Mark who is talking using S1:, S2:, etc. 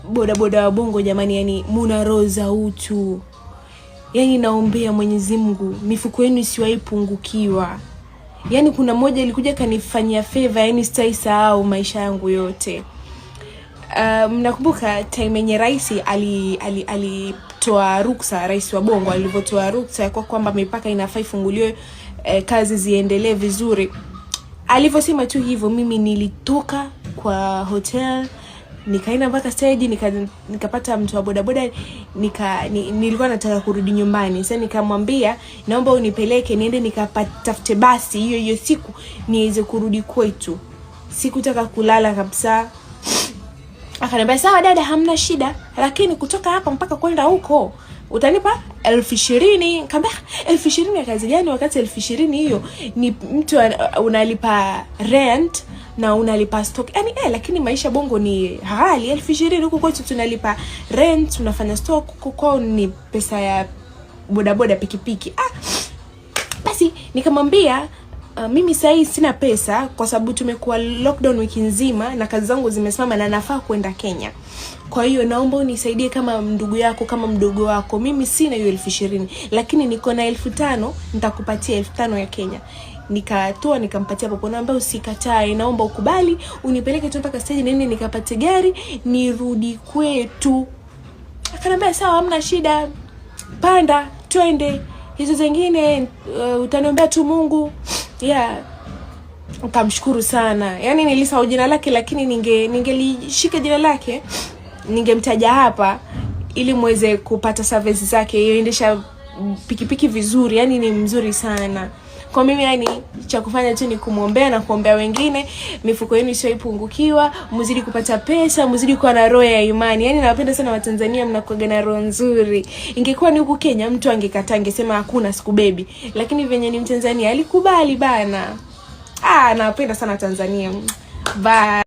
S1: Boda boda wa Bongo jamani, yani muna roho za utu. Yani naombea Mwenyezi Mungu mifuko yenu isiwahi pungukiwa. Yani kuna mmoja alikuja kanifanyia favor, yani sitaisahau maisha yangu yote. Mnakumbuka time yenye rais alitoa ruksa, rais wa Bongo alivyotoa ruksa kwa kwamba mipaka inafaa ifunguliwe, kazi ziendelee vizuri. Alivyosema tu hivyo, mimi nilitoka kwa hotel, nikaenda mpaka stage, nikapata mtu wa bodaboda, nilikuwa nataka kurudi nyumbani. Sasa nikamwambia naomba unipeleke niende nikapatafute basi hiyo siku niweze kurudi kwetu. Sikutaka kulala kabisa. Akaniambia sawa dada, hamna shida, lakini kutoka hapa mpaka kwenda huko utanipa 20,000. Nikamwambia 20,000 ya kazi gani, wakati 20,000 hiyo ni mtu unalipa rent na unalipa stock. Yani lakini maisha Bongo ni hali 20,000 huko kwetu tunalipa rent, tunafanya stock, huko ni pesa ya bodaboda pikipiki. Basi nikamwambia mimi sasa sina pesa kwa sababu tumekuwa lockdown wiki nzima na kazi zangu zimesimama na nafaa kwenda Kenya. Kwa hiyo naomba unisaidie kama ndugu yako, kama mdogo wako. Mimi sina hiyo 20,000, lakini niko na 5,000, nitakupatia 5,000 ya Kenya. Nikatoa nikampatia hapo, naomba usikatae, naomba ukubali unipeleke tu mpaka stage nini nikapate gari nirudi kwetu. Akaniambia sawa, hamna shida, panda twende, hizo zingine utaniombea tu Mungu. Nikamshukuru sana. Yani nilisahau jina lake, lakini ningelishika jina lake ningemtaja hapa ili muweze kupata service zake. Yeye endesha pikipiki vizuri, yani ni mzuri sana. Kwa mimi yani cha kufanya tu ni kumuombea na kuombea wengine, mifuko yenu isipungukiwa, mzidi kupata pesa, mzidi kuwa na roho ya imani. Yani nawapenda sana Watanzania, mnakuwa na roho nzuri. Ingekuwa ni huku Kenya mtu angekataa, angesema hakuna siku baby, lakini venye ni Mtanzania alikubali bana. Nawapenda sana Tanzania. Bye.